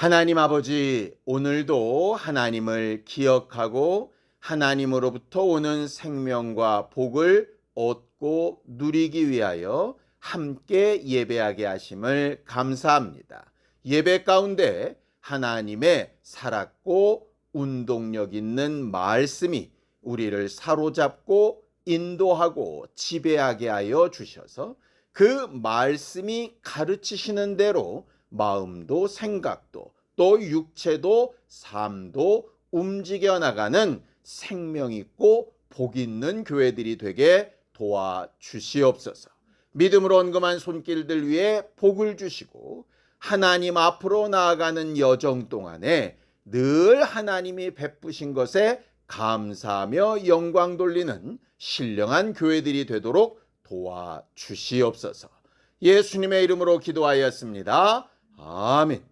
하나님 아버지, 오늘도 하나님을 기억하고 하나님으로부터 오는 생명과 복을 얻고 누리기 위하여 함께 예배하게 하심을 감사합니다. 예배 가운데 하나님의 살았고 운동력 있는 말씀이 우리를 사로잡고 인도하고 지배하게 하여 주셔서 그 말씀이 가르치시는 대로 마음도 생각도 또 육체도 삶도 움직여 나가는 생명 있고 복 있는 교회들이 되게 도와주시옵소서. 믿음으로 언금한 손길들 위에 복을 주시고 하나님 앞으로 나아가는 여정 동안에 늘 하나님이 베푸신 것에 감사하며 영광 돌리는 신령한 교회들이 되도록 도와주시옵소서. 예수님의 이름으로 기도하였습니다. 아멘.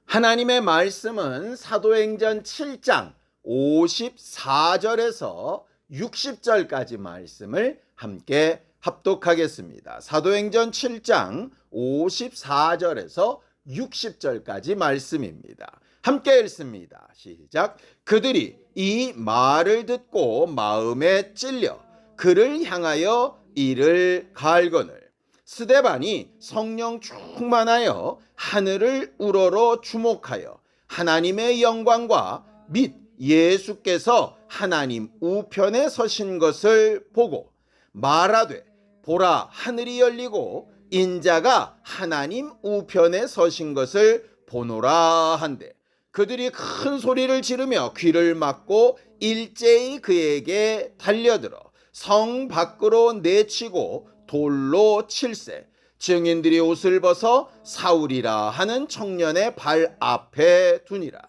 하나님의 말씀은 사도행전 7장 54절에서 60절까지 말씀을 함께 합독하겠습니다. 사도행전 7장 54절에서 60절까지 말씀입니다. 함께 읽습니다. 시작. 그들이 이 말을 듣고 마음에 찔려 그를 향하여 이를 갈거늘 스데반이 성령 충만하여 하늘을 우러러 주목하여 하나님의 영광과 및 예수께서 하나님 우편에 서신 것을 보고 말하되 보라 하늘이 열리고 인자가 하나님 우편에 서신 것을 보노라 한데 그들이 큰 소리를 지르며 귀를 막고 일제히 그에게 달려들어 성 밖으로 내치고 돌로 칠세 증인들이 옷을 벗어 사울이라 하는 청년의 발 앞에 두니라.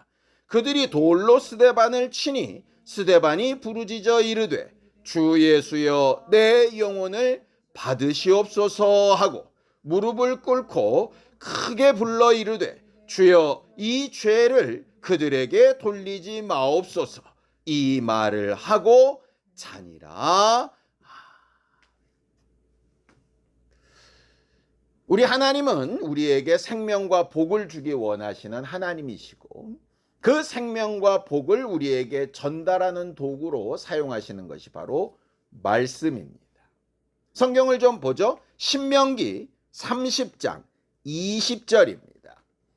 그들이 돌로 스데반을 치니 스데반이 부르짖어 이르되 주 예수여 내 영혼을 받으시옵소서 하고 무릎을 꿇고 크게 불러 이르되 주여 이 죄를 그들에게 돌리지 마옵소서. 이 말을 하고 자니라. 우리 하나님은 우리에게 생명과 복을 주기 원하시는 하나님이시고 그 생명과 복을 우리에게 전달하는 도구로 사용하시는 것이 바로 말씀입니다. 성경을 좀 보죠. 신명기 30장 20절입니다.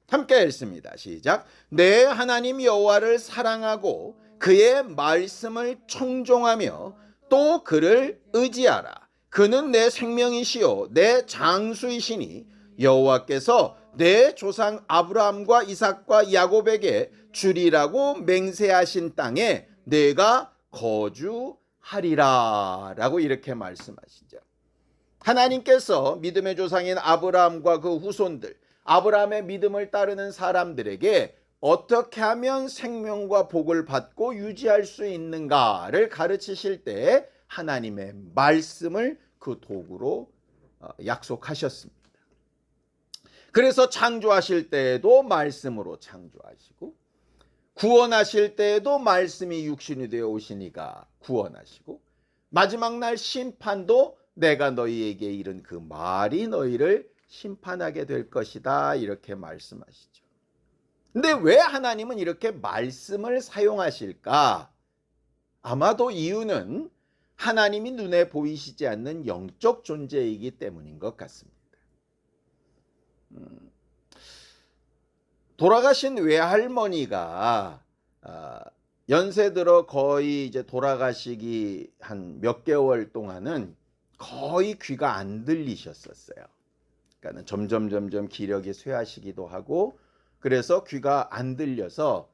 함께 읽습니다. 시작. 내 하나님 여호와를 사랑하고 그의 말씀을 청종하며 또 그를 의지하라. 그는 내 생명이시요 내 장수이시니 여호와께서 내 조상 아브라함과 이삭과 야곱에게 주리라고 맹세하신 땅에 내가 거주하리라 라고 이렇게 말씀하시죠. 하나님께서 믿음의 조상인 아브라함과 그 후손들 아브라함의 믿음을 따르는 사람들에게 어떻게 하면 생명과 복을 받고 유지할 수 있는가를 가르치실 때 하나님의 말씀을 그 도구로 약속하셨습니다. 그래서 창조하실 때에도 말씀으로 창조하시고 구원하실 때에도 말씀이 육신이 되어 오시니까 구원하시고 마지막 날 심판도 내가 너희에게 이른 그 말이 너희를 심판하게 될 것이다 이렇게 말씀하시죠. 근데 왜 하나님은 이렇게 말씀을 사용하실까? 아마도 이유는 하나님이 눈에 보이시지 않는 영적 존재이기 때문인 것 같습니다. 돌아가신 외할머니가 연세 들어 거의 이제 돌아가시기 한 몇 개월 동안은 거의 귀가 안 들리셨었어요. 그러니까 점점 기력이 쇠하시기도 하고 그래서 귀가 안 들려서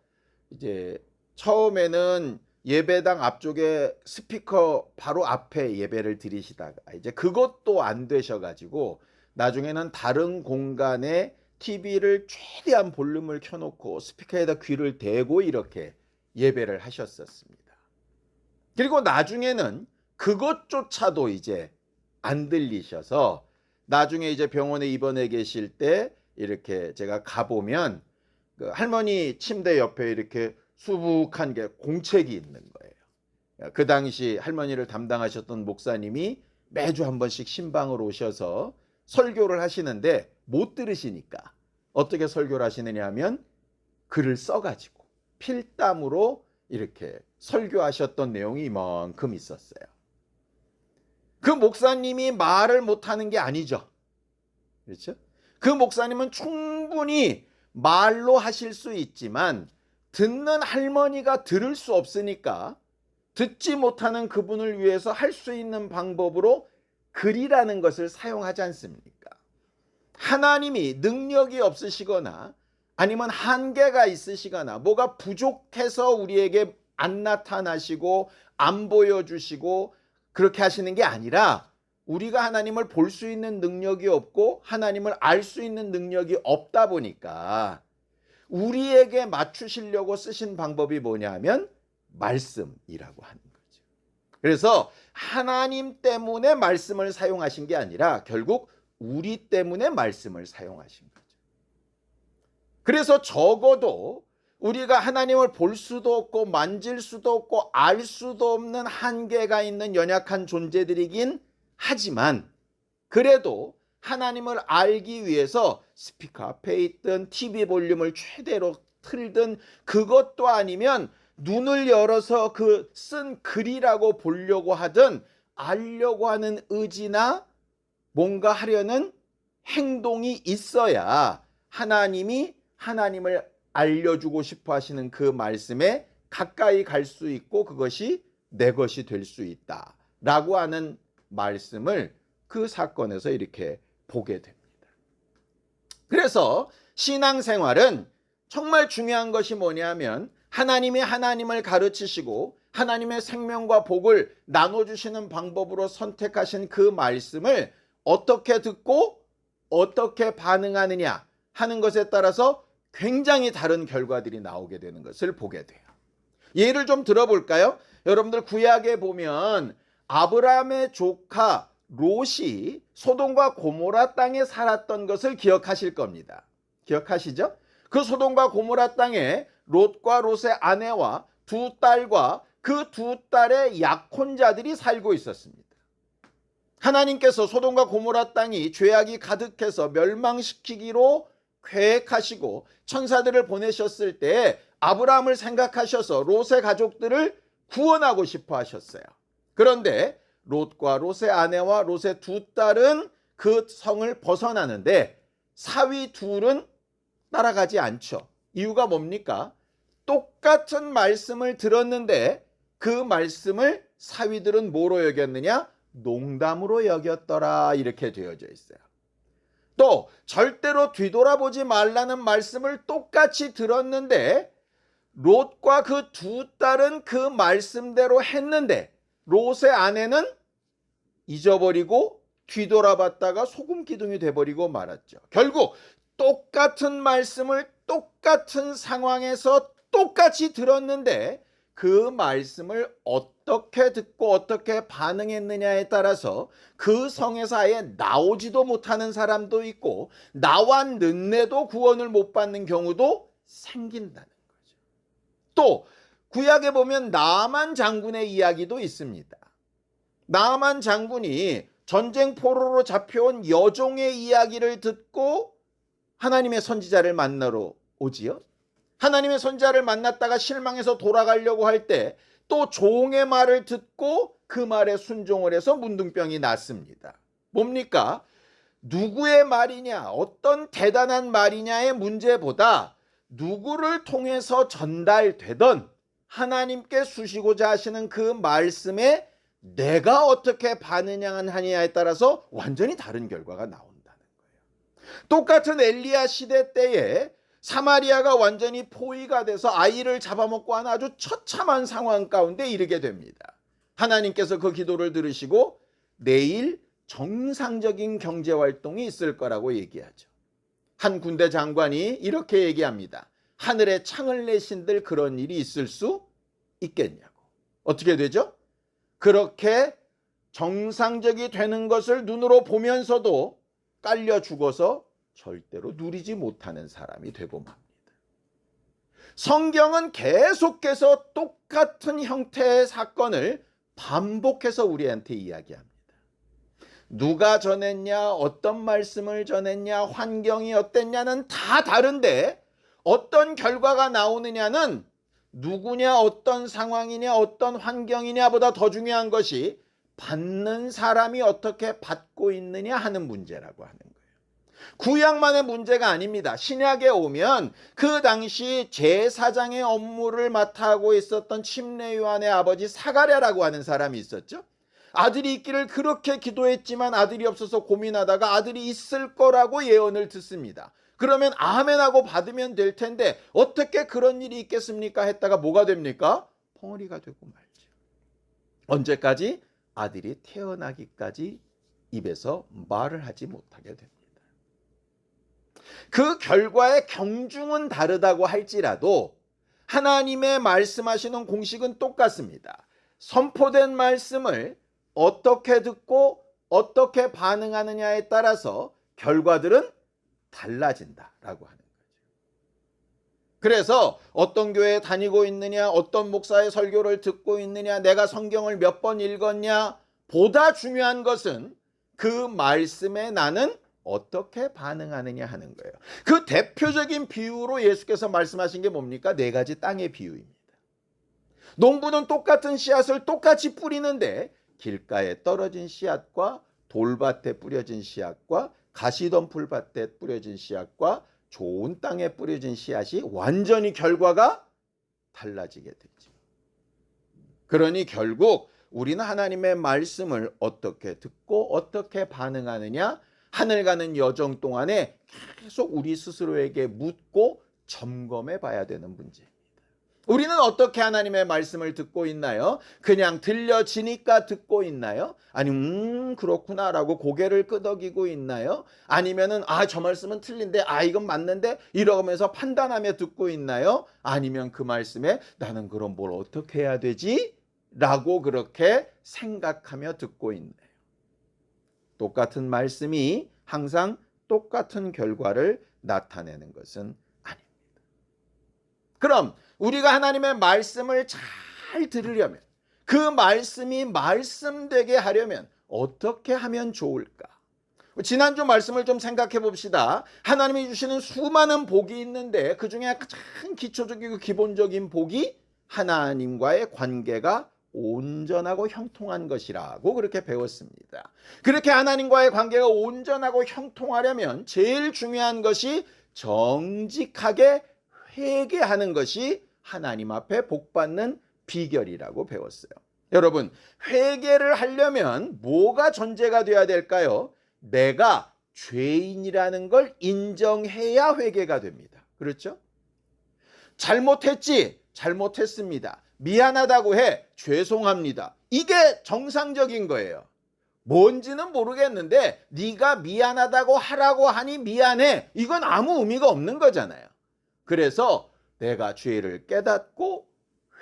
이제 처음에는 예배당 앞쪽에 스피커 바로 앞에 예배를 드리시다가 이제 그것도 안 되셔가지고 나중에는 다른 공간에 TV를 최대한 볼륨을 켜놓고 스피커에다 귀를 대고 이렇게 예배를 하셨었습니다. 그리고 나중에는 그것조차도 이제 안 들리셔서 나중에 이제 병원에 입원해 계실 때 이렇게 제가 가보면 그 할머니 침대 옆에 이렇게 수북한 게 공책이 있는 거예요. 그 당시 할머니를 담당하셨던 목사님이 매주 한 번씩 신방을 오셔서 설교를 하시는데 못 들으시니까 어떻게 설교를 하시느냐 하면 글을 써가지고 필담으로 이렇게 설교하셨던 내용이 이만큼 있었어요. 그 목사님이 말을 못하는 게 아니죠. 그렇죠? 그 목사님은 충분히 말로 하실 수 있지만 듣는 할머니가 들을 수 없으니까 듣지 못하는 그분을 위해서 할 수 있는 방법으로 글이라는 것을 사용하지 않습니까? 하나님이 능력이 없으시거나 아니면 한계가 있으시거나 뭐가 부족해서 우리에게 안 나타나시고 안 보여주시고 그렇게 하시는 게 아니라 우리가 하나님을 볼 수 있는 능력이 없고 하나님을 알 수 있는 능력이 없다 보니까 우리에게 맞추시려고 쓰신 방법이 뭐냐면 말씀이라고 하는 거죠. 그래서 하나님 때문에 말씀을 사용하신 게 아니라 결국 우리 때문에 말씀을 사용하신 거죠. 그래서 적어도 우리가 하나님을 볼 수도 없고 만질 수도 없고 알 수도 없는 한계가 있는 연약한 존재들이긴 하지만 그래도 하나님을 알기 위해서 스피커 앞에 있든 TV 볼륨을 최대로 틀든 그것도 아니면 눈을 열어서 그 쓴 글이라고 보려고 하든 알려고 하는 의지나 뭔가 하려는 행동이 있어야 하나님이 하나님을 알려주고 싶어 하시는 그 말씀에 가까이 갈 수 있고 그것이 내 것이 될 수 있다 라고 하는 말씀을 그 사건에서 이렇게 보게 됩니다. 그래서 신앙생활은 정말 중요한 것이 뭐냐면 하나님이 하나님을 가르치시고 하나님의 생명과 복을 나눠주시는 방법으로 선택하신 그 말씀을 어떻게 듣고 어떻게 반응하느냐 하는 것에 따라서 굉장히 다른 결과들이 나오게 되는 것을 보게 돼요. 예를 좀 들어볼까요? 여러분들 구약에 보면 아브라함의 조카 롯이 소돔과 고모라 땅에 살았던 것을 기억하실 겁니다. 기억하시죠? 그 소돔과 고모라 땅에 롯과 롯의 아내와 두 딸과 그 두 딸의 약혼자들이 살고 있었습니다. 하나님께서 소돔과 고모라 땅이 죄악이 가득해서 멸망시키기로 계획하시고 천사들을 보내셨을 때 아브라함을 생각하셔서 롯의 가족들을 구원하고 싶어 하셨어요. 그런데 롯과 롯의 아내와 롯의 두 딸은 그 성을 벗어나는데 사위 둘은 따라가지 않죠. 이유가 뭡니까? 똑같은 말씀을 들었는데 그 말씀을 사위들은 뭐로 여겼느냐? 농담으로 여겼더라 이렇게 되어져 있어요. 또 절대로 뒤돌아보지 말라는 말씀을 똑같이 들었는데 롯과 그 두 딸은 그 말씀대로 했는데 롯의 아내는 잊어버리고 뒤돌아봤다가 소금 기둥이 돼버리고 말았죠. 결국 똑같은 말씀을 똑같은 상황에서 똑같이 들었는데 그 말씀을 어떻게 듣고 어떻게 반응했느냐에 따라서 그 성에서 아예 나오지도 못하는 사람도 있고 나왔는데도 구원을 못 받는 경우도 생긴다는 거죠. 또 구약에 보면 나만 장군의 이야기도 있습니다. 나만 장군이 전쟁 포로로 잡혀온 여종의 이야기를 듣고 하나님의 선지자를 만나러 오지요. 하나님의 선지자를 만났다가 실망해서 돌아가려고 할 때 또 종의 말을 듣고 그 말에 순종을 해서 문둥병이 났습니다. 뭡니까? 누구의 말이냐, 어떤 대단한 말이냐의 문제보다 누구를 통해서 전달되던 하나님께 주시고자 하시는 그 말씀에 내가 어떻게 반응하느냐에 따라서 완전히 다른 결과가 나온다는 거예요. 똑같은 엘리야 시대 때에 사마리아가 완전히 포위가 돼서 아이를 잡아먹고 하는 아주 처참한 상황 가운데 이르게 됩니다. 하나님께서 그 기도를 들으시고 내일 정상적인 경제활동이 있을 거라고 얘기하죠. 한 군대 장관이 이렇게 얘기합니다. 하늘에 창을 내신들 그런 일이 있을 수 있겠냐고. 어떻게 되죠? 그렇게 정상적이 되는 것을 눈으로 보면서도 깔려 죽어서 절대로 누리지 못하는 사람이 되고 맙니다. 성경은 계속해서 똑같은 형태의 사건을 반복해서 우리한테 이야기합니다. 누가 전했냐, 어떤 말씀을 전했냐, 환경이 어땠냐는 다 다른데 어떤 결과가 나오느냐는 누구냐, 어떤 상황이냐, 어떤 환경이냐 보다 더 중요한 것이 받는 사람이 어떻게 받고 있느냐 하는 문제라고 하는 거예요. 구약만의 문제가 아닙니다. 신약에 오면 그 당시 제사장의 업무를 맡아 하고 있었던 침례 요한의 아버지 사가랴라고 하는 사람이 있었죠. 아들이 있기를 그렇게 기도했지만 아들이 없어서 고민하다가 아들이 있을 거라고 예언을 듣습니다. 그러면 아멘하고 받으면 될 텐데 어떻게 그런 일이 있겠습니까? 했다가 뭐가 됩니까? 벙어리가 되고 말죠. 언제까지? 아들이 태어나기까지 입에서 말을 하지 못하게 됩니다. 그 결과의 경중은 다르다고 할지라도 하나님의 말씀하시는 공식은 똑같습니다. 선포된 말씀을 어떻게 듣고 어떻게 반응하느냐에 따라서 결과들은 달라진다라고 하는 거죠. 그래서 어떤 교회에 다니고 있느냐, 어떤 목사의 설교를 듣고 있느냐, 내가 성경을 몇 번 읽었냐, 보다 중요한 것은 그 말씀에 나는 어떻게 반응하느냐 하는 거예요. 그 대표적인 비유로 예수께서 말씀하신 게 뭡니까? 4가지 땅의 비유입니다. 농부는 똑같은 씨앗을 똑같이 뿌리는데 길가에 떨어진 씨앗과 돌밭에 뿌려진 씨앗과 가시덤불 밭에 뿌려진 씨앗과 좋은 땅에 뿌려진 씨앗이 완전히 결과가 달라지게 되죠. 그러니 결국 우리는 하나님의 말씀을 어떻게 듣고 어떻게 반응하느냐, 하늘 가는 여정 동안에 계속 우리 스스로에게 묻고 점검해 봐야 되는 문제입니다. 우리는 어떻게 하나님의 말씀을 듣고 있나요? 그냥 들려지니까 듣고 있나요? 아니면 그렇구나라고 고개를 끄덕이고 있나요? 아니면은 저 말씀은 틀린데 이건 맞는데 이러면서 판단하며 듣고 있나요? 아니면 그 말씀에 나는 그럼 뭘 어떻게 해야 되지? 라고 그렇게 생각하며 듣고 있나요? 똑같은 말씀이 항상 똑같은 결과를 나타내는 것은 아닙니다. 그럼 우리가 하나님의 말씀을 잘 들으려면, 그 말씀이 말씀되게 하려면 어떻게 하면 좋을까? 지난주 말씀을 좀 생각해 봅시다. 하나님이 주시는 수많은 복이 있는데 그 중에 가장 기초적이고 기본적인 복이 하나님과의 관계가 온전하고 형통한 것이라고 그렇게 배웠습니다. 그렇게 하나님과의 관계가 온전하고 형통하려면 제일 중요한 것이 정직하게 회개하는 것이 하나님 앞에 복받는 비결이라고 배웠어요. 여러분, 회개를 하려면 뭐가 전제가 되어야 될까요? 내가 죄인이라는 걸 인정해야 회개가 됩니다. 그렇죠? 잘못했지? 잘못했습니다. 미안하다고 해. 죄송합니다. 이게 정상적인 거예요. 뭔지는 모르겠는데 네가 미안하다고 하라고 하니 미안해. 이건 아무 의미가 없는 거잖아요. 그래서 내가 죄를 깨닫고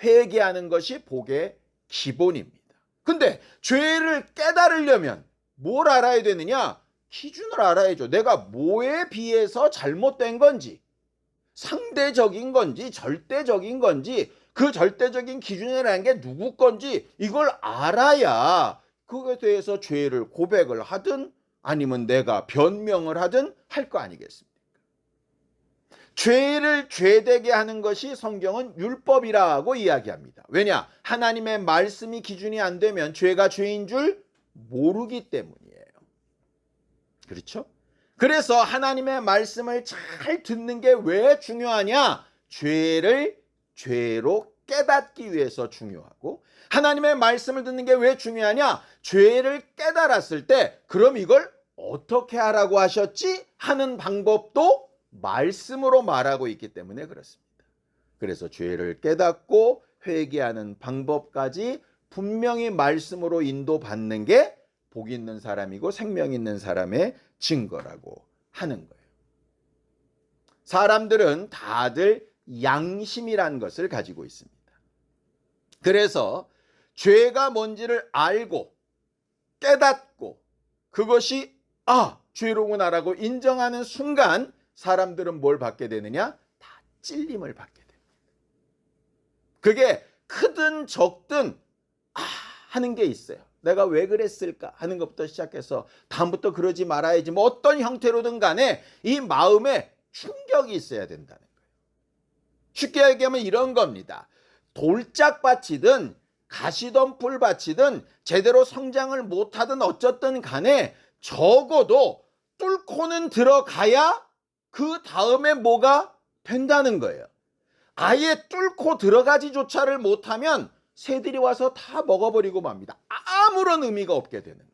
회개하는 것이 복의 기본입니다. 근데 죄를 깨달으려면 뭘 알아야 되느냐? 기준을 알아야죠. 내가 뭐에 비해서 잘못된 건지, 상대적인 건지 절대적인 건지, 그 절대적인 기준이라는 게 누구 건지 이걸 알아야 그거에 대해서 죄를 고백을 하든 아니면 내가 변명을 하든 할 거 아니겠습니까? 죄를 죄되게 하는 것이 성경은 율법이라고 이야기합니다. 왜냐? 하나님의 말씀이 기준이 안 되면 죄가 죄인 줄 모르기 때문이에요. 그렇죠? 그래서 하나님의 말씀을 잘 듣는 게 왜 중요하냐? 죄를 죄로 깨닫기 위해서 중요하고, 하나님의 말씀을 듣는 게 왜 중요하냐? 죄를 깨달았을 때 그럼 이걸 어떻게 하라고 하셨지? 하는 방법도 말씀으로 말하고 있기 때문에 그렇습니다. 그래서 죄를 깨닫고 회개하는 방법까지 분명히 말씀으로 인도받는 게 복 있는 사람이고 생명 있는 사람의 증거라고 하는 거예요. 사람들은 다들 양심이라는 것을 가지고 있습니다. 그래서 죄가 뭔지를 알고 깨닫고 그것이 죄로구나라고 인정하는 순간 사람들은 뭘 받게 되느냐? 다 찔림을 받게 됩니다. 그게 크든 적든 하는 게 있어요. 내가 왜 그랬을까 하는 것부터 시작해서 다음부터 그러지 말아야지, 뭐 어떤 형태로든 간에 이 마음에 충격이 있어야 된다는 거예요. 쉽게 얘기하면 이런 겁니다. 돌짝밭이든 가시덤불밭이든 제대로 성장을 못하든 어쨌든 간에 적어도 뚫고는 들어가야 그 다음에 뭐가 된다는 거예요. 아예 뚫고 들어가지조차를 못하면 새들이 와서 다 먹어버리고 맙니다. 아무런 의미가 없게 되는 거예요.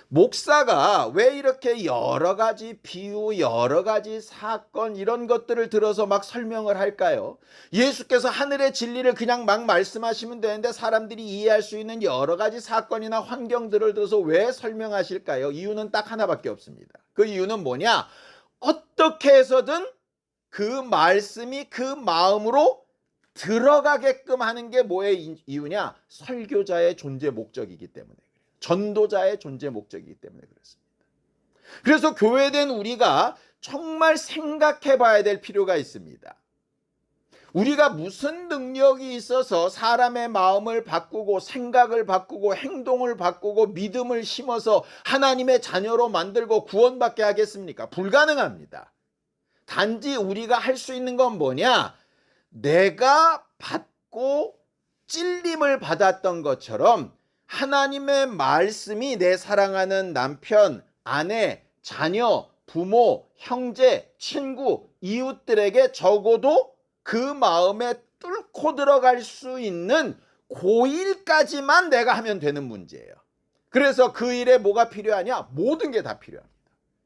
목사가 왜 이렇게 여러 가지 비유, 여러 가지 사건 이런 것들을 들어서 막 설명을 할까요? 예수께서 하늘의 진리를 그냥 막 말씀하시면 되는데 사람들이 이해할 수 있는 여러 가지 사건이나 환경들을 들어서 왜 설명하실까요? 이유는 딱 하나밖에 없습니다. 그 이유는 뭐냐? 어떻게 해서든 그 말씀이 그 마음으로 들어가게끔 하는 게 뭐의 이유냐? 설교자의 존재 목적이기 때문에 그래요. 전도자의 존재 목적이기 때문에 그렇습니다. 그래서 교회된 우리가 정말 생각해 봐야 될 필요가 있습니다. 우리가 무슨 능력이 있어서 사람의 마음을 바꾸고 생각을 바꾸고 행동을 바꾸고 믿음을 심어서 하나님의 자녀로 만들고 구원받게 하겠습니까? 불가능합니다. 단지 우리가 할 수 있는 건 뭐냐? 내가 받고 찔림을 받았던 것처럼 하나님의 말씀이 내 사랑하는 남편, 아내, 자녀, 부모, 형제, 친구, 이웃들에게 적어도 그 마음에 뚫고 들어갈 수 있는 그 일까지만 내가 하면 되는 문제예요. 그래서 그 일에 뭐가 필요하냐? 모든 게 다 필요합니다.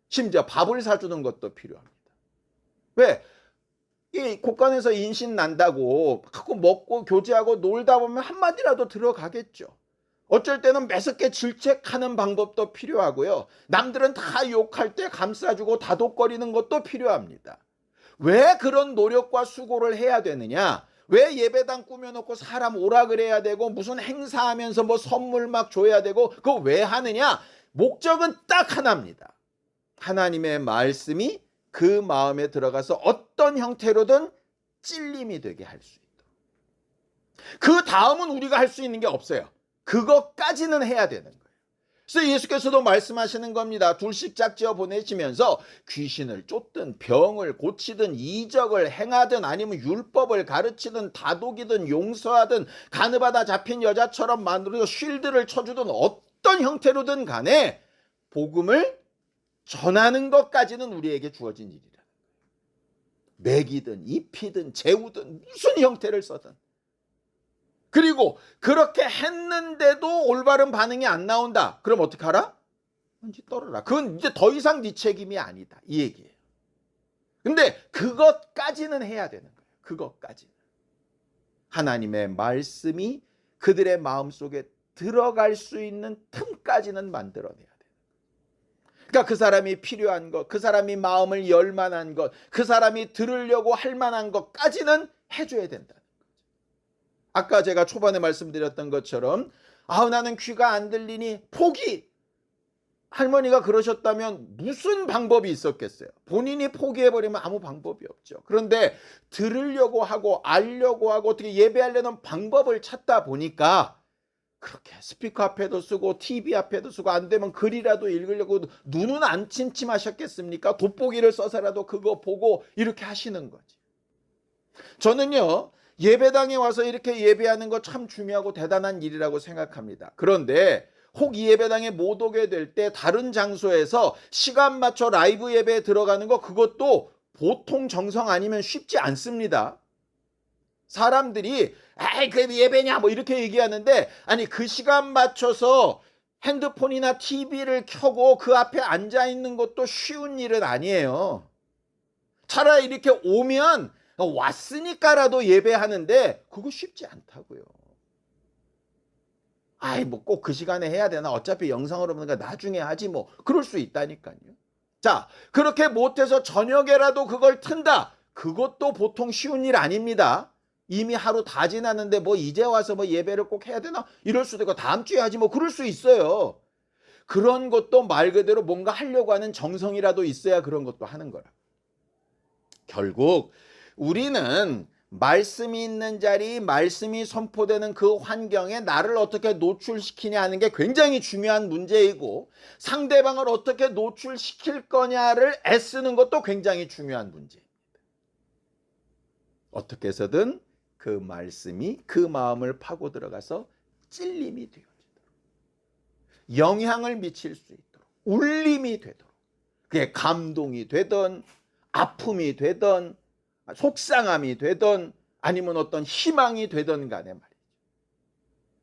심지어 밥을 사주는 것도 필요합니다. 왜? 이 곳간에서 인신 난다고 갖고 먹고 교제하고 놀다 보면 한마디라도 들어가겠죠. 어쩔 때는 매섭게 질책하는 방법도 필요하고요. 남들은 다 욕할 때 감싸주고 다독거리는 것도 필요합니다. 왜 그런 노력과 수고를 해야 되느냐? 왜 예배당 꾸며놓고 사람 오라 그래야 되고 무슨 행사하면서 뭐 선물 막 줘야 되고 그거 왜 하느냐? 목적은 딱 하나입니다. 하나님의 말씀이 그 마음에 들어가서 어떤 형태로든 찔림이 되게 할 수 있도록. 그 다음은 우리가 할 수 있는 게 없어요. 그것까지는 해야 되는 거예요. 그래서 예수께서도 말씀하시는 겁니다. 둘씩 짝지어 보내시면서 귀신을 쫓든 병을 고치든 이적을 행하든 아니면 율법을 가르치든 다독이든 용서하든 가늠하다 잡힌 여자처럼 만들어서 쉴드를 쳐주든 어떤 형태로든 간에 복음을 전하는 것까지는 우리에게 주어진 일이라. 먹이든 입히든 재우든 무슨 형태를 써든. 그리고 그렇게 했는데도 올바른 반응이 안 나온다. 그럼 어떻게 하라? 왠지 떨어라. 그건 이제 더 이상 네 책임이 아니다. 이 얘기예요. 근데 그것까지는 해야 되는 거예요. 그것까지는. 하나님의 말씀이 그들의 마음속에 들어갈 수 있는 틈까지는 만들어내야 돼요. 그러니까 그 사람이 필요한 것, 그 사람이 마음을 열 만한 것, 그 사람이 들으려고 할 만한 것까지는 해줘야 된다는 거죠. 아까 제가 초반에 말씀드렸던 것처럼 나는 귀가 안 들리니 포기! 할머니가 그러셨다면 무슨 방법이 있었겠어요? 본인이 포기해버리면 아무 방법이 없죠. 그런데 들으려고 하고 알려고 하고 어떻게 예배하려는 방법을 찾다 보니까 그렇게 스피커 앞에도 쓰고 TV 앞에도 쓰고 안 되면 글이라도 읽으려고 눈은 안 침침하셨겠습니까? 돋보기를 써서라도 그거 보고 이렇게 하시는 거지. 저는요 예배당에 와서 이렇게 예배하는 거 참 중요하고 대단한 일이라고 생각합니다. 그런데 혹 이 예배당에 못 오게 될 때 다른 장소에서 시간 맞춰 라이브 예배에 들어가는 거 그것도 보통 정성 아니면 쉽지 않습니다. 사람들이 에이 그 예배냐 뭐 이렇게 얘기하는데 아니 그 시간 맞춰서 핸드폰이나 TV를 켜고 그 앞에 앉아 있는 것도 쉬운 일은 아니에요. 차라리 이렇게 오면 왔으니까라도 예배하는데 그거 쉽지 않다고요. 아이 뭐 꼭 그 시간에 해야 되나 어차피 영상으로 보니까 나중에 하지 뭐 그럴 수 있다니까요. 자 그렇게 못해서 저녁에라도 그걸 튼다. 그것도 보통 쉬운 일 아닙니다. 이미 하루 다 지났는데 뭐 이제 와서 뭐 예배를 꼭 해야 되나 이럴 수도 있고 다음 주에 하지 뭐 그럴 수 있어요. 그런 것도 말 그대로 뭔가 하려고 하는 정성이라도 있어야 그런 것도 하는 거라. 결국 우리는 말씀이 있는 자리, 말씀이 선포되는 그 환경에 나를 어떻게 노출시키냐 하는 게 굉장히 중요한 문제이고, 상대방을 어떻게 노출시킬 거냐를 애쓰는 것도 굉장히 중요한 문제입니다. 어떻게 해서든 그 말씀이 그 마음을 파고 들어가서 찔림이 되어지도록, 영향을 미칠 수 있도록, 울림이 되도록, 그게 감동이 되든 아픔이 되든 속상함이 되든 아니면 어떤 희망이 되든 간에 말이죠.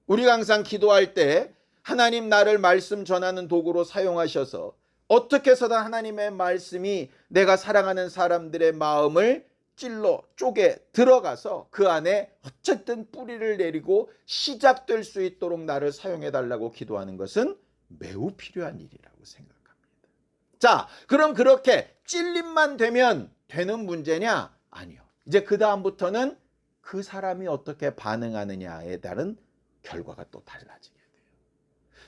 우리가 항상 기도할 때 하나님 나를 말씀 전하는 도구로 사용하셔서 어떻게 해서든 하나님의 말씀이 내가 사랑하는 사람들의 마음을 찔러 쪼개 들어가서 그 안에 어쨌든 뿌리를 내리고 시작될 수 있도록 나를 사용해 달라고 기도하는 것은 매우 필요한 일이라고 생각합니다. 자, 그럼 그렇게 찔림만 되면 되는 문제냐? 아니요. 이제 그 다음부터는 그 사람이 어떻게 반응하느냐에 따른 결과가 또 달라지게 돼요.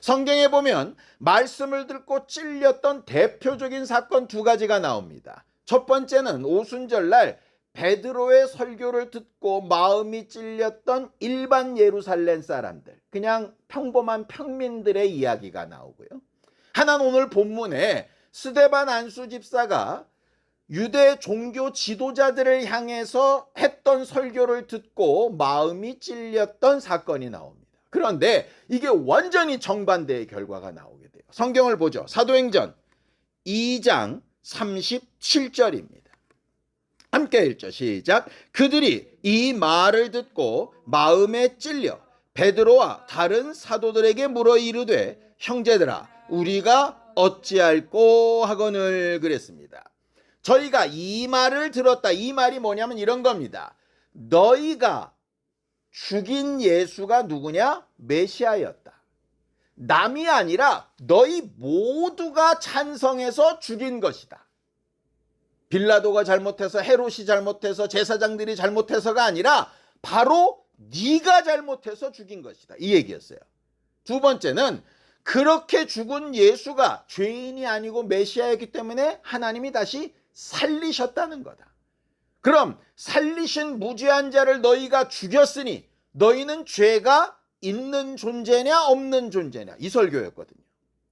성경에 보면 말씀을 듣고 찔렸던 대표적인 사건 두 가지가 나옵니다. 첫 번째는 오순절날 베드로의 설교를 듣고 마음이 찔렸던 일반 예루살렘 사람들, 그냥 평범한 평민들의 이야기가 나오고요. 하나는 오늘 본문에 스데반 안수 집사가 유대 종교 지도자들을 향해서 했던 설교를 듣고 마음이 찔렸던 사건이 나옵니다. 그런데 이게 완전히 정반대의 결과가 나오게 돼요. 성경을 보죠. 사도행전 2장 37절입니다. 함께 읽죠. 시작. 그들이 이 말을 듣고 마음에 찔려 베드로와 다른 사도들에게 물어 이르되 형제들아 우리가 어찌할꼬 하거늘 그랬습니다. 저희가 이 말을 들었다. 이 말이 뭐냐면 이런 겁니다. 너희가 죽인 예수가 누구냐? 메시아였다. 남이 아니라 너희 모두가 찬성해서 죽인 것이다. 빌라도가 잘못해서, 헤롯이 잘못해서, 제사장들이 잘못해서가 아니라 바로 네가 잘못해서 죽인 것이다. 이 얘기였어요. 두 번째는 그렇게 죽은 예수가 죄인이 아니고 메시아였기 때문에 하나님이 다시 살리셨다는 거다. 그럼 살리신 무죄한 자를 너희가 죽였으니 너희는 죄가 있는 존재냐 없는 존재냐, 이 설교였거든요.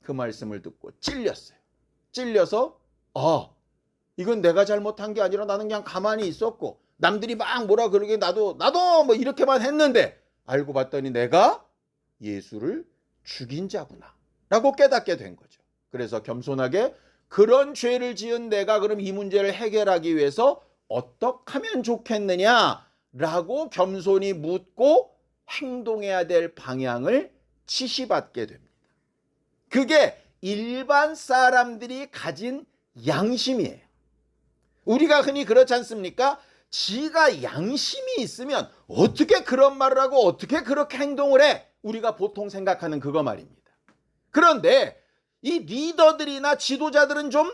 그 말씀을 듣고 찔렸어요. 찔려서 이건 내가 잘못한 게 아니라 나는 그냥 가만히 있었고 남들이 막 뭐라 그러게 나도 뭐 이렇게만 했는데 알고 봤더니 내가 예수를 죽인 자구나 라고 깨닫게 된 거죠. 그래서 겸손하게 그런 죄를 지은 내가 그럼 이 문제를 해결하기 위해서 어떻게 하면 좋겠느냐라고 겸손히 묻고 행동해야 될 방향을 지시받게 됩니다. 그게 일반 사람들이 가진 양심이에요. 우리가 흔히 그렇지 않습니까? 지가 양심이 있으면 어떻게 그런 말을 하고 어떻게 그렇게 행동을 해? 우리가 보통 생각하는 그거 말입니다. 그런데 이 리더들이나 지도자들은 좀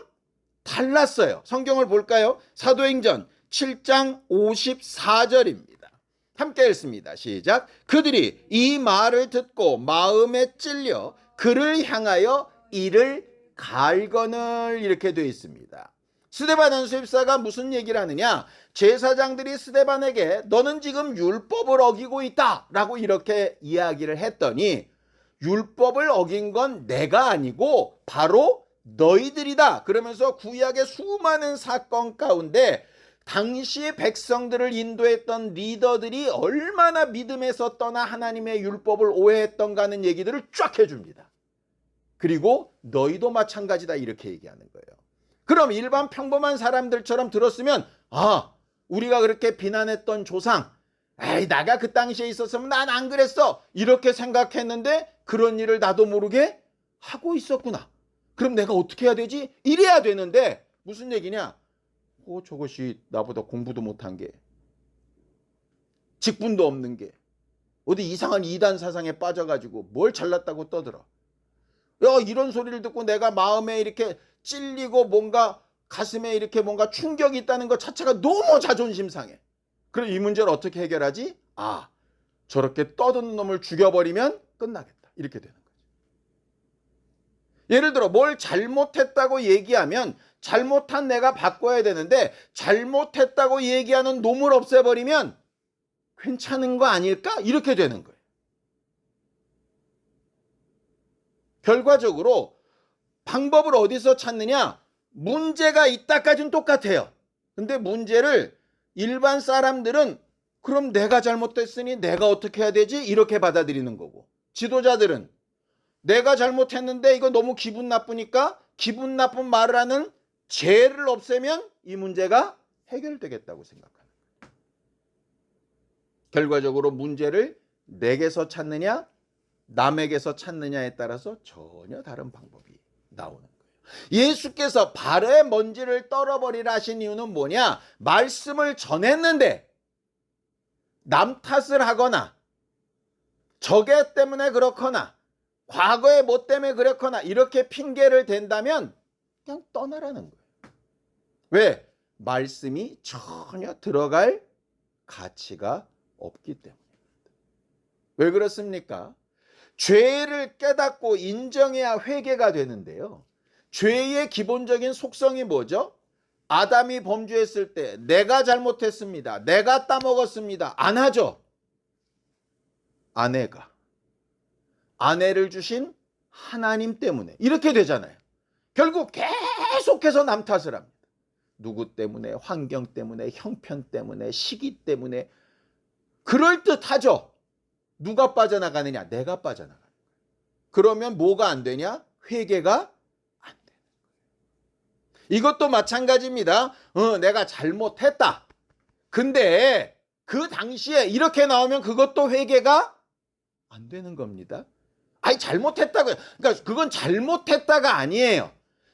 달랐어요. 성경을 볼까요? 사도행전 7장 54절입니다. 함께 읽습니다. 시작. 그들이 이 말을 듣고 마음에 찔려 그를 향하여 이를 갈거늘, 이렇게 되어 있습니다. 스데반 안수집사가 무슨 얘기를 하느냐? 제사장들이 스데반에게 너는 지금 율법을 어기고 있다 라고 이렇게 이야기를 했더니 율법을 어긴 건 내가 아니고 바로 너희들이다 그러면서 구약의 수많은 사건 가운데 당시 백성들을 인도했던 리더들이 얼마나 믿음에서 떠나 하나님의 율법을 오해했던가 하는 얘기들을 쫙 해줍니다. 그리고 너희도 마찬가지다 이렇게 얘기하는 거예요. 그럼 일반 평범한 사람들처럼 들었으면 우리가 그렇게 비난했던 조상, 나가 그 당시에 있었으면 난 안 그랬어 이렇게 생각했는데 그런 일을 나도 모르게 하고 있었구나. 그럼 내가 어떻게 해야 되지? 이래야 되는데 무슨 얘기냐? 저것이 나보다 공부도 못한 게, 직분도 없는 게 어디 이상한 이단 사상에 빠져가지고 뭘 잘났다고 떠들어. 이런 소리를 듣고 내가 마음에 이렇게 찔리고 뭔가 가슴에 이렇게 뭔가 충격이 있다는 것 자체가 너무 자존심 상해. 그럼 이 문제를 어떻게 해결하지? 저렇게 떠드는 놈을 죽여버리면 끝나겠다. 이렇게 되는 거죠. 예를 들어 뭘 잘못했다고 얘기하면 잘못한 내가 바꿔야 되는데 잘못했다고 얘기하는 놈을 없애버리면 괜찮은 거 아닐까? 이렇게 되는 거예요. 결과적으로 방법을 어디서 찾느냐? 문제가 있다까지는 똑같아요. 근데 문제를 일반 사람들은 그럼 내가 잘못됐으니 내가 어떻게 해야 되지? 이렇게 받아들이는 거고, 지도자들은 내가 잘못했는데 이거 너무 기분 나쁘니까 기분 나쁜 말을 하는 죄를 없애면 이 문제가 해결되겠다고 생각하는 거예요. 결과적으로 문제를 내게서 찾느냐 남에게서 찾느냐에 따라서 전혀 다른 방법이 나오는 거예요. 예수께서 발의 먼지를 떨어버리라 하신 이유는 뭐냐? 말씀을 전했는데 남 탓을 하거나 저게 때문에 그렇거나 과거에 뭐 때문에 그랬거나 이렇게 핑계를 댄다면 그냥 떠나라는 거예요. 왜? 말씀이 전혀 들어갈 가치가 없기 때문입니다. 왜 그렇습니까? 죄를 깨닫고 인정해야 회개가 되는데요. 죄의 기본적인 속성이 뭐죠? 아담이 범죄했을 때 내가 잘못했습니다. 내가 따먹었습니다. 안 하죠. 아내를 주신 하나님 때문에 이렇게 되잖아요. 결국 계속해서 남 탓을 합니다. 누구 때문에, 환경 때문에, 형편 때문에, 시기 때문에. 그럴듯하죠. 누가 빠져나가느냐? 내가 빠져나가는 거예요. 그러면 뭐가 안 되냐? 회개가 안 되는 거예요. 이것도 마찬가지입니다. 내가 잘못했다. 근데 그 당시에 이렇게 나오면 그것도 회개가 안 되는 겁니다. 아니 잘못했다고요. 그러니까 그건 잘못했다가 아니에요.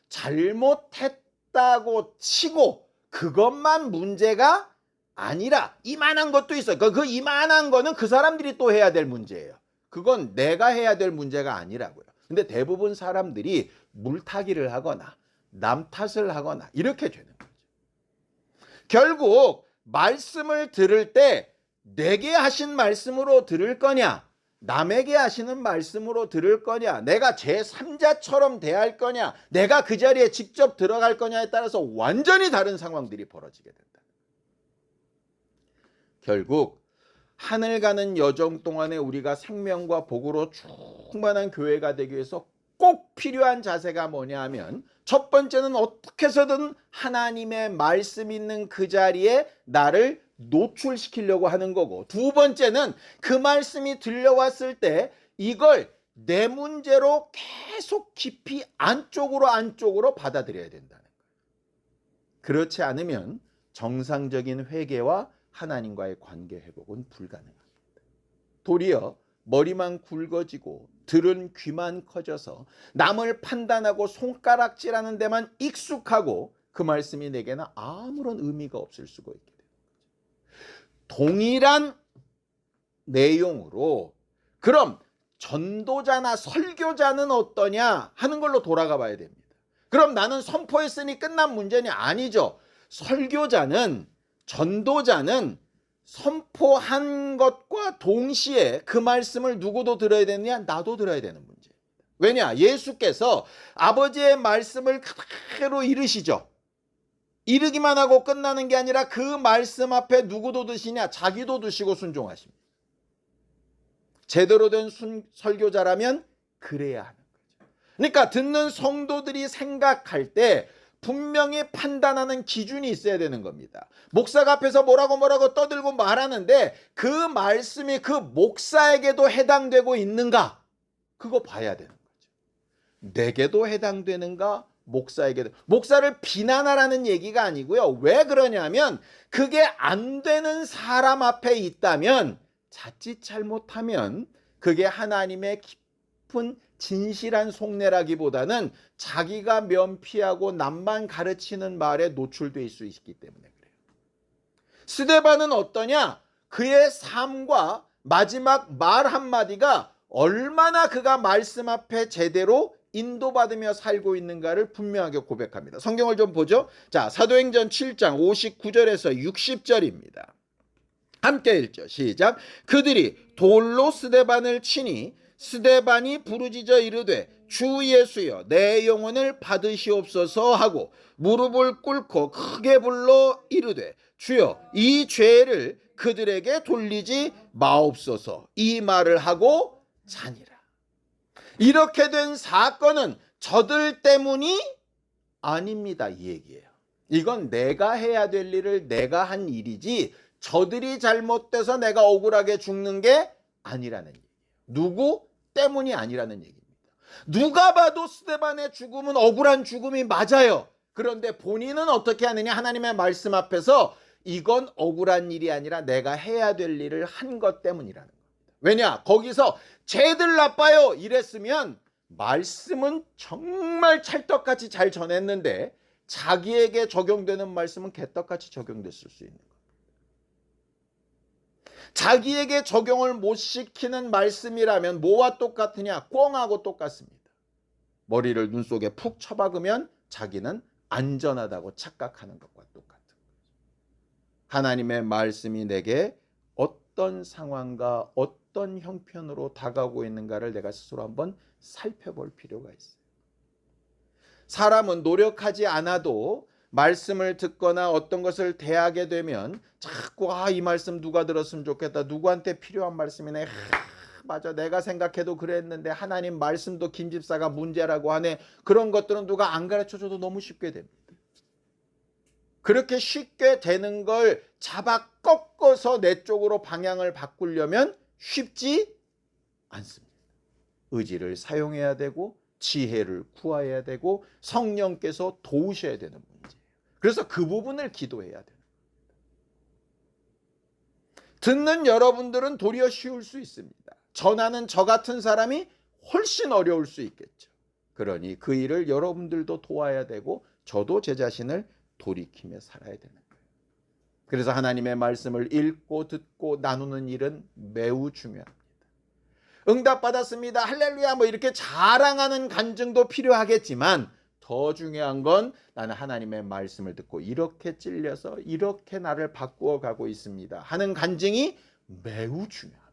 잘못했다고 치고 그것만 문제가 아니라 이만한 것도 있어요. 그 이만한 거는 그 사람들이 또 해야 될 문제예요. 그건 내가 해야 될 문제가 아니라고요. 근데 대부분 사람들이 물타기를 하거나 남 탓을 하거나 이렇게 되는 거죠. 결국 말씀을 들을 때 내게 하신 말씀으로 들을 거냐, 남에게 하시는 말씀으로 들을 거냐, 내가 제3자처럼 대할 거냐, 내가 그 자리에 직접 들어갈 거냐에 따라서 완전히 다른 상황들이 벌어지게 된다. 결국 하늘 가는 여정 동안에 우리가 생명과 복으로 충만한 교회가 되기 위해서 꼭 필요한 자세가 뭐냐 하면, 첫 번째는 어떻게 해서든 하나님의 말씀 있는 그 자리에 나를 노출시키려고 하는 거고, 두 번째는 그 말씀이 들려왔을 때 이걸 내 문제로 계속 깊이 안쪽으로 받아들여야 된다는 거예요. 그렇지 않으면 정상적인 회개와 하나님과의 관계 회복은 불가능합니다. 도리어 머리만 굵어지고 들은 귀만 커져서 남을 판단하고 손가락질하는 데만 익숙하고 그 말씀이 내게는 아무런 의미가 없을 수가 있게 됩니다. 동일한 내용으로 그럼 전도자나 설교자는 어떠냐 하는 걸로 돌아가 봐야 됩니다. 그럼 나는 선포했으니 끝난 문제냐? 아니죠. 설교자는, 전도자는 선포한 것과 동시에 그 말씀을 누구도 들어야 되느냐? 나도 들어야 되는 문제입니다. 왜냐? 예수께서 아버지의 말씀을 그대로 이르시죠. 이르기만 하고 끝나는 게 아니라 그 말씀 앞에 누구도 드시냐? 자기도 드시고 순종하십니다. 제대로 된 설교자라면 그래야 하는 거죠. 그러니까 듣는 성도들이 생각할 때 분명히 판단하는 기준이 있어야 되는 겁니다. 목사가 앞에서 뭐라고 떠들고 말하는데 그 말씀이 그 목사에게도 해당되고 있는가? 그거 봐야 되는 거죠. 내게도 해당되는가? 목사에게도. 목사를 비난하라는 얘기가 아니고요. 왜 그러냐면 그게 안 되는 사람 앞에 있다면 자칫 잘못하면 그게 하나님의 깊은 진실한 속내라기보다는 자기가 면피하고 남만 가르치는 말에 노출될 수 있기 때문에 그래요. 스데반은 어떠냐? 그의 삶과 마지막 말 한마디가 얼마나 그가 말씀 앞에 제대로 인도받으며 살고 있는가를 분명하게 고백합니다. 성경을 좀 보죠. 자, 사도행전 7장 59절에서 60절입니다. 함께 읽죠. 시작. 그들이 돌로 스데반을 치니 스데반이 부르짖어 이르되 주 예수여 내 영혼을 받으시옵소서 하고 무릎을 꿇고 크게 불러 이르되 주여 이 죄를 그들에게 돌리지 마옵소서 이 말을 하고 자니라. 이렇게 된 사건은 저들 때문이 아닙니다 이 얘기예요. 이건 내가 해야 될 일을 내가 한 일이지 저들이 잘못돼서 내가 억울하게 죽는 게 아니라는 얘기예요. 누구 때문이 아니라는 얘기입니다. 누가 봐도 스데반의 죽음은 억울한 죽음이 맞아요. 그런데 본인은 어떻게 하느냐? 하나님의 말씀 앞에서 이건 억울한 일이 아니라 내가 해야 될 일을 한 것 때문이라는 겁니다. 왜냐? 거기서 쟤들 나빠요 이랬으면 말씀은 정말 찰떡같이 잘 전했는데 자기에게 적용되는 말씀은 개떡같이 적용됐을 수 있는 거예요. 자기에게 적용을 못 시키는 말씀이라면 뭐와 똑같으냐? 꽁하고 똑같습니다. 머리를 눈 속에 푹 쳐박으면 자기는 안전하다고 착각하는 것과 똑같은 거죠. 하나님의 말씀이 내게 어떤 상황과 어떤 형편으로 다가오고 있는가를 내가 스스로 한번 살펴볼 필요가 있어요. 사람은 노력하지 않아도 말씀을 듣거나 어떤 것을 대하게 되면 자꾸 이 말씀 누가 들었으면 좋겠다. 누구한테 필요한 말씀이네. 맞아 내가 생각해도 그랬는데 하나님 말씀도 김 집사가 문제라고 하네. 그런 것들은 누가 안 가르쳐줘도 너무 쉽게 됩니다. 그렇게 쉽게 되는 걸 잡아 꺾어서 내 쪽으로 방향을 바꾸려면 쉽지 않습니다. 의지를 사용해야 되고 지혜를 구해야 되고 성령께서 도우셔야 되는 문제예요. 그래서 그 부분을 기도해야 돼요. 듣는 여러분들은 도리어 쉬울 수 있습니다. 전하는 저 같은 사람이 훨씬 어려울 수 있겠죠. 그러니 그 일을 여러분들도 도와야 되고 저도 제 자신을 돌이키며 살아야 되는 거예요. 그래서 하나님의 말씀을 읽고 듣고 나누는 일은 매우 중요합니다. 응답받았습니다. 할렐루야 뭐 이렇게 자랑하는 간증도 필요하겠지만 더 중요한 건 나는 하나님의 말씀을 듣고 이렇게 찔려서 이렇게 나를 바꾸어 가고 있습니다 하는 간증이 매우 중요합니다.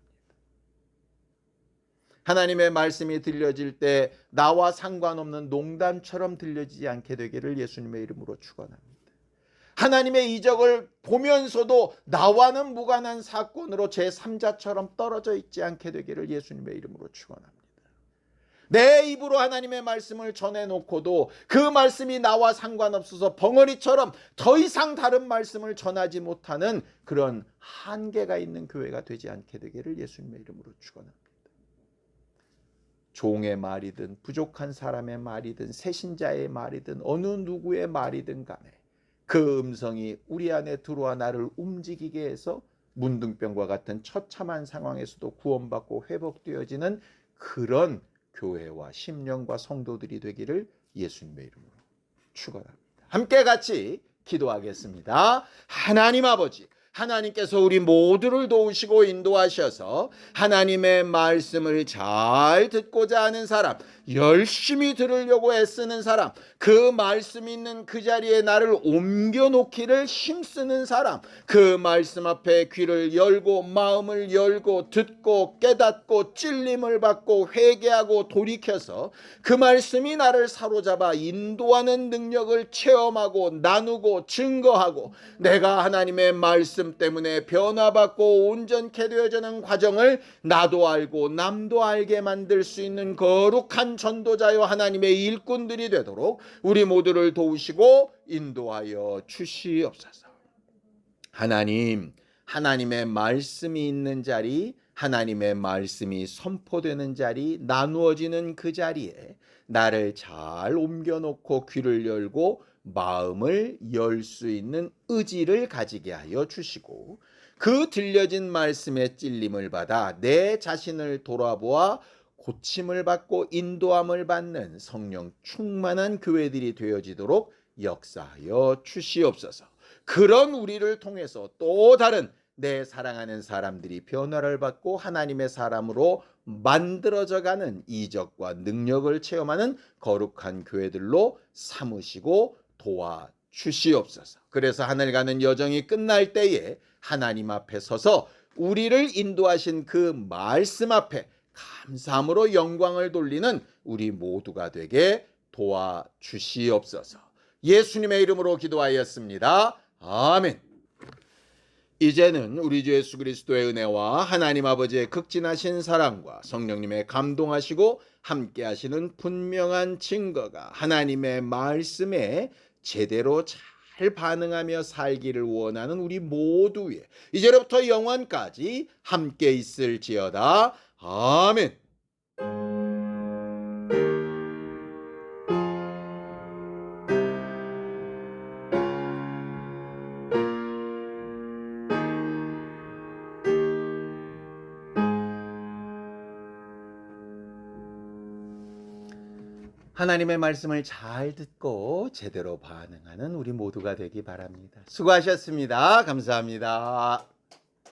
하나님의 말씀이 들려질 때 나와 상관없는 농담처럼 들려지지 않게 되기를 예수님의 이름으로 축원합니다. 하나님의 이적을 보면서도 나와는 무관한 사건으로 제3자처럼 떨어져 있지 않게 되기를 예수님의 이름으로 축원합니다. 내 입으로 하나님의 말씀을 전해놓고도 그 말씀이 나와 상관없어서 벙어리처럼 더 이상 다른 말씀을 전하지 못하는 그런 한계가 있는 교회가 되지 않게 되기를 예수님의 이름으로 축원합니다. 종의 말이든 부족한 사람의 말이든 새신자의 말이든 어느 누구의 말이든 간에 그 음성이 우리 안에 들어와 나를 움직이게 해서 문둥병과 같은 처참한 상황에서도 구원받고 회복되어지는 그런 교회와 심령과 성도들이 되기를 예수님의 이름으로 축원합니다. 함께 같이 기도하겠습니다. 하나님 아버지, 하나님께서 우리 모두를 도우시고 인도하셔서 하나님의 말씀을 잘 듣고자 하는 사람, 열심히 들으려고 애쓰는 사람, 그 말씀 있는 그 자리에 나를 옮겨놓기를 힘쓰는 사람, 그 말씀 앞에 귀를 열고 마음을 열고 듣고 깨닫고 찔림을 받고 회개하고 돌이켜서 그 말씀이 나를 사로잡아 인도하는 능력을 체험하고 나누고 증거하고 내가 하나님의 말씀 때문에 변화받고 온전케 되어지는 과정을 나도 알고 남도 알게 만들 수 있는 거룩한 전도자여 하나님의 일꾼들이 되도록 우리 모두를 도우시고 인도하여 주시옵소서. 하나님, 하나님의 말씀이 있는 자리, 하나님의 말씀이 선포되는 자리, 나누어지는 그 자리에 나를 잘 옮겨놓고 귀를 열고 마음을 열 수 있는 의지를 가지게 하여 주시고 그 들려진 말씀의 찔림을 받아 내 자신을 돌아보아 고침을 받고 인도함을 받는 성령 충만한 교회들이 되어지도록 역사하여 주시옵소서. 그런 우리를 통해서 또 다른 내 사랑하는 사람들이 변화를 받고 하나님의 사람으로 만들어져가는 이적과 능력을 체험하는 거룩한 교회들로 삼으시고 도와주시옵소서. 그래서 하늘 가는 여정이 끝날 때에 하나님 앞에 서서 우리를 인도하신 그 말씀 앞에 감사함으로 영광을 돌리는 우리 모두가 되게 도와주시옵소서. 예수님의 이름으로 기도하였습니다. 아멘. 이제는 우리 주 예수 그리스도의 은혜와 하나님 아버지의 극진하신 사랑과 성령님의 감동하시고 함께하시는 분명한 증거가 하나님의 말씀에 제대로 잘 반응하며 살기를 원하는 우리 모두 위에 이제로부터 영원까지 함께 있을지어다. 아멘. 하나님의 말씀을 잘 듣고 제대로 반응하는 우리 모두가 되기 바랍니다. 수고하셨습니다. 감사합니다.